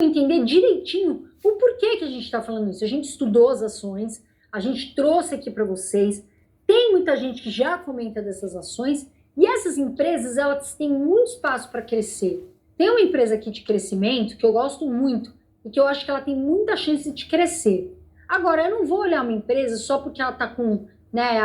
entender direitinho o porquê que a gente está falando isso. A gente estudou as ações, a gente trouxe aqui para vocês, tem muita gente que já comenta dessas ações, e essas empresas, elas têm muito espaço para crescer. Tem uma empresa aqui de crescimento que eu gosto muito, e que eu acho que ela tem muita chance de crescer. Agora, eu não vou olhar uma empresa só porque ela está com, né,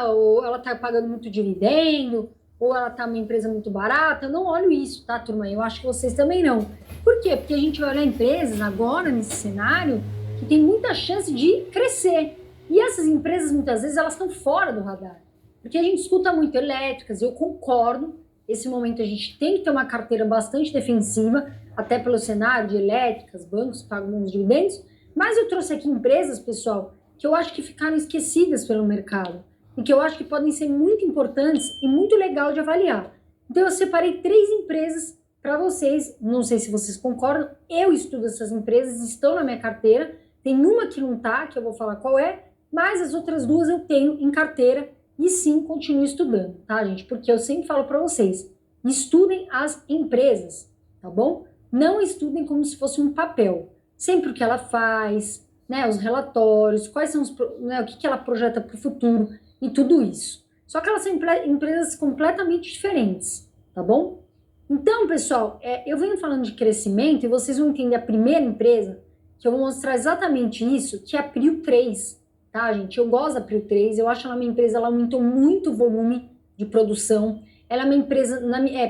ou ela está pagando muito dividendo, ou ela está uma empresa muito barata. Eu não olho isso, tá, turma? Eu acho que vocês também não. Por quê? Porque a gente vai olhar empresas agora, nesse cenário, que tem muita chance de crescer. E essas empresas, muitas vezes, elas estão fora do radar. Porque a gente escuta muito elétricas, eu concordo. Esse momento a gente tem que ter uma carteira bastante defensiva, até pelo cenário de elétricas, bancos pagam menos dividendos. Mas eu trouxe aqui empresas, pessoal, que eu acho que ficaram esquecidas pelo mercado e que eu acho que podem ser muito importantes e muito legal de avaliar. Então eu separei 3 empresas para vocês, não sei se vocês concordam, eu estudo essas empresas, estão na minha carteira, tem uma que não tá, que eu vou falar qual é, mas as outras 2 eu tenho em carteira e sim, continuo estudando, tá, gente? Porque eu sempre falo para vocês, estudem as empresas, tá bom? Não estudem como se fosse um papel, sempre o que ela faz, né, os relatórios, quais são né, o que ela projeta para o futuro e tudo isso. Só que elas são empresas completamente diferentes, tá bom? Então, pessoal, eu venho falando de crescimento e vocês vão entender a primeira empresa, que eu vou mostrar exatamente isso, que é a Prio 3, tá, gente? Eu gosto da Prio 3, eu acho ela uma empresa, ela aumentou muito o volume de produção, ela é uma empresa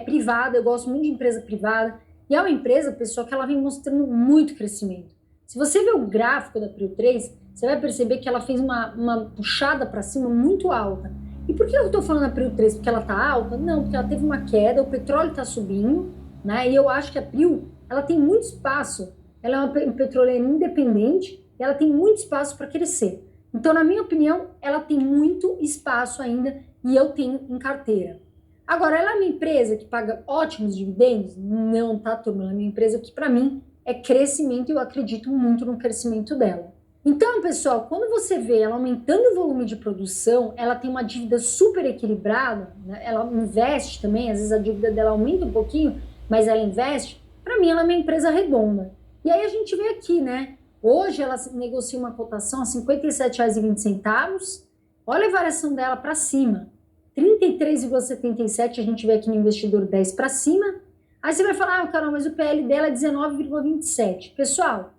privada, eu gosto muito de empresa privada, e é uma empresa, pessoal, que ela vem mostrando muito crescimento. Se você ver o gráfico da Prio 3, você vai perceber que ela fez uma puxada para cima muito alta. E por que eu estou falando da Prio 3? Porque ela está alta? Não, porque ela teve uma queda, o petróleo está subindo, né? E eu acho que a Prio, ela tem muito espaço, ela é uma petroleira independente, e ela tem muito espaço para crescer. Então, na minha opinião, ela tem muito espaço ainda e eu tenho em carteira. Agora, ela é uma empresa que paga ótimos dividendos? Não, tá, turma? Ela é uma empresa que, para mim, é crescimento e eu acredito muito no crescimento dela. Então, pessoal, quando você vê ela aumentando o volume de produção, ela tem uma dívida super equilibrada, né? Ela investe também, às vezes a dívida dela aumenta um pouquinho, mas ela investe, para mim ela é uma empresa redonda. E aí a gente vê aqui, né? Hoje ela negocia uma cotação a R$ 57,20, olha a variação dela para cima, 33,77 a gente vê aqui no investidor 10 para cima. Aí você vai falar, Carol, mas o PL dela é 19,27. Pessoal,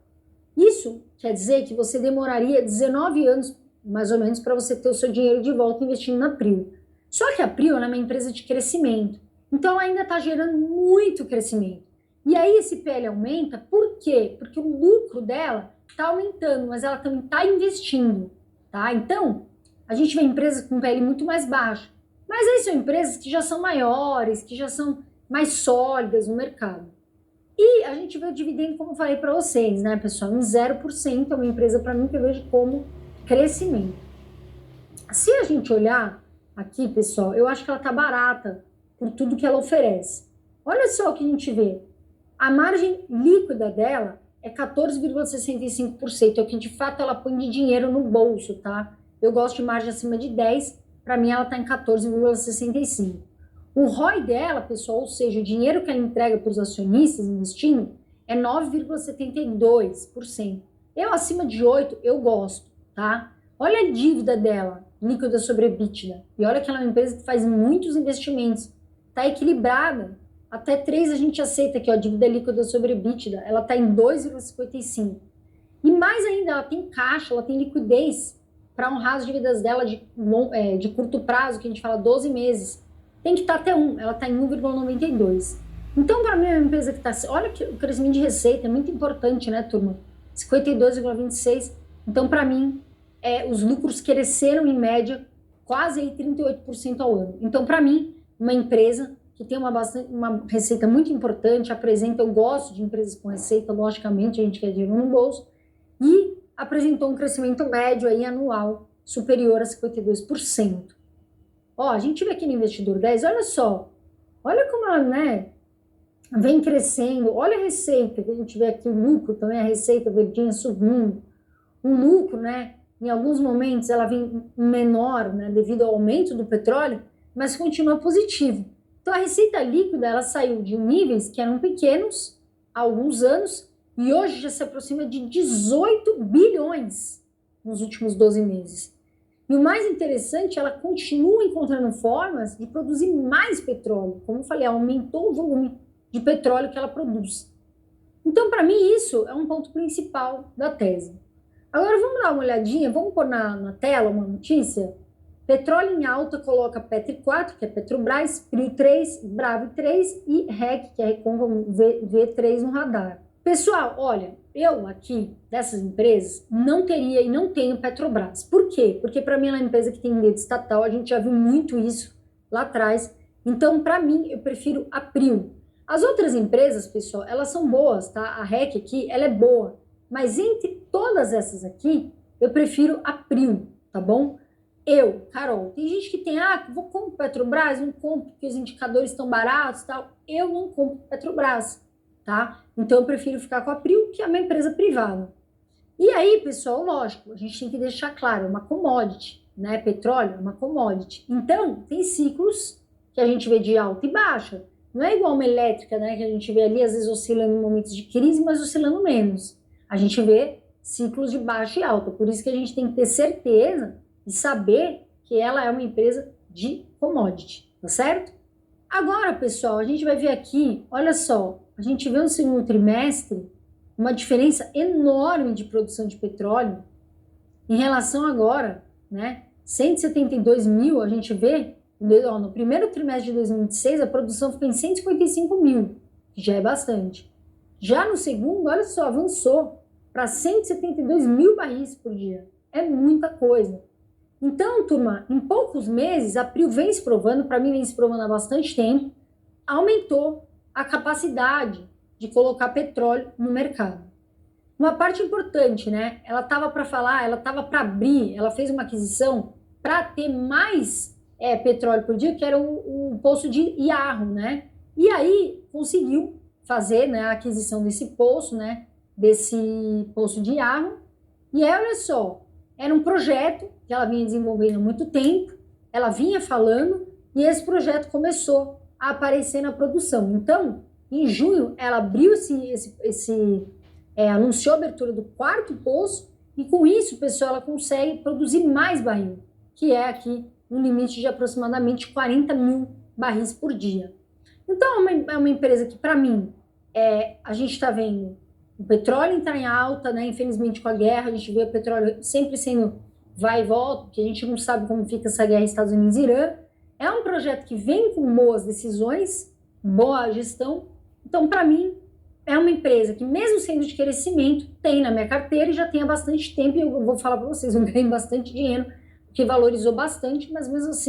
isso quer dizer que você demoraria 19 anos, mais ou menos, para você ter o seu dinheiro de volta investindo na Prio. Só que a Prio é uma empresa de crescimento, então ela ainda está gerando muito crescimento. E aí esse PL aumenta, por quê? Porque o lucro dela está aumentando, mas ela também está investindo, tá? Então, a gente vê empresas com PL muito mais baixo, mas aí são empresas que já são maiores, que já são mais sólidas no mercado. E a gente vê o dividendo, como eu falei para vocês, né, pessoal, em 0%, é uma empresa para mim que eu vejo como crescimento. Se a gente olhar aqui, pessoal, eu acho que ela tá barata por tudo que ela oferece. Olha só o que a gente vê. A margem líquida dela é 14,65%, é o que de fato ela põe de dinheiro no bolso, tá? Eu gosto de margem acima de 10, para mim ela tá em 14,65%. O ROI dela, pessoal, ou seja, o dinheiro que ela entrega para os acionistas investindo, é 9,72%. Eu acima de 8, eu gosto, tá? Olha a dívida dela, líquida sobre EBITDA. E olha que ela é uma empresa que faz muitos investimentos. Tá equilibrada. Até 3 a gente aceita aqui, ó, dívida líquida sobre EBITDA. Ela tá em 2,55. E mais ainda, ela tem caixa, ela tem liquidez para honrar as dívidas dela de curto prazo, que a gente fala 12 meses. Tem que estar até 1, ela está em 1,92. Então, para mim, é uma empresa que está... Olha que o crescimento de receita é muito importante, né, turma? 52,26. Então, para mim, os lucros cresceram, em média, quase aí 38% ao ano. Então, para mim, uma empresa que tem uma receita muito importante, apresenta... Eu gosto de empresas com receita, logicamente, a gente quer dinheiro no bolso, e apresentou um crescimento médio aí anual superior a 52%. Ó, a gente vê aqui no Investidor 10, olha só, olha como ela, né, vem crescendo, olha a receita, que a gente vê aqui o lucro também, a receita verdinha subindo, o lucro, né, em alguns momentos ela vem menor, né, devido ao aumento do petróleo, mas continua positivo. Então a receita líquida, ela saiu de níveis que eram pequenos há alguns anos e hoje já se aproxima de 18 bilhões nos últimos 12 meses. E o mais interessante, ela continua encontrando formas de produzir mais petróleo. Como eu falei, aumentou o volume de petróleo que ela produz. Então, para mim, isso é um ponto principal da tese. Agora, vamos dar uma olhadinha, vamos pôr na tela uma notícia. Petróleo em alta coloca Petro 4, que é Petrobras, Prio 3, Bravo 3 e REC, que é Recon V3 no radar. Pessoal, olha, eu aqui, dessas empresas, não teria e não tenho Petrobras. Por quê? Porque para mim ela é uma empresa que tem medo estatal, a gente já viu muito isso lá atrás. Então, para mim, eu prefiro a Prio. As outras empresas, pessoal, elas são boas, tá? A REC aqui, ela é boa. Mas entre todas essas aqui, eu prefiro a Prio, tá bom? Eu, Carol, tem gente que tem, vou comprar Petrobras, não compro porque os indicadores estão baratos e tal. Eu não compro Petrobras, tá? Então eu prefiro ficar com a Prio, que é uma empresa privada. E aí, pessoal, lógico, a gente tem que deixar claro, é uma commodity, né? Petróleo é uma commodity. Então, tem ciclos que a gente vê de alta e baixa. Não é igual uma elétrica, né? Que a gente vê ali, às vezes oscilando em momentos de crise, mas oscilando menos. A gente vê ciclos de baixa e alta. Por isso que a gente tem que ter certeza e saber que ela é uma empresa de commodity, tá certo? Agora, pessoal, a gente vai ver aqui, olha só, a gente vê no segundo trimestre uma diferença enorme de produção de petróleo em relação agora, né? 172 mil, a gente vê, no primeiro trimestre de 2026, a produção ficou em 155 mil, que já é bastante. Já no segundo, olha só, avançou para 172 mil barris por dia. É muita coisa. Então, turma, em poucos meses, a Prio vem se provando, para mim vem se provando há bastante tempo, aumentou a capacidade de colocar petróleo no mercado. Uma parte importante, né? Ela estava para falar, ela estava para abrir, ela fez uma aquisição para ter mais petróleo por dia, que era o poço de Iarro, né? E aí conseguiu fazer, né, a aquisição desse poço, né? Desse poço de Iarro. E aí, olha só, era um projeto que ela vinha desenvolvendo há muito tempo, ela vinha falando e esse projeto começou a aparecer na produção. Então, em junho, ela abriu anunciou a abertura do quarto poço e com isso, pessoal, ela consegue produzir mais barril, que é aqui um limite de aproximadamente 40 mil barris por dia. Então, é uma empresa que, para mim, a gente está vendo o petróleo entrar em alta, né? Infelizmente, com a guerra, a gente vê o petróleo sempre sendo vai e volta, porque a gente não sabe como fica essa guerra Estados Unidos e Irã. É um projeto que vem com boas decisões, boa gestão. Então, para mim, é uma empresa que, mesmo sendo de crescimento, tem na minha carteira e já tem há bastante tempo. E eu vou falar para vocês, eu ganhei bastante dinheiro, que valorizou bastante, mas mesmo assim,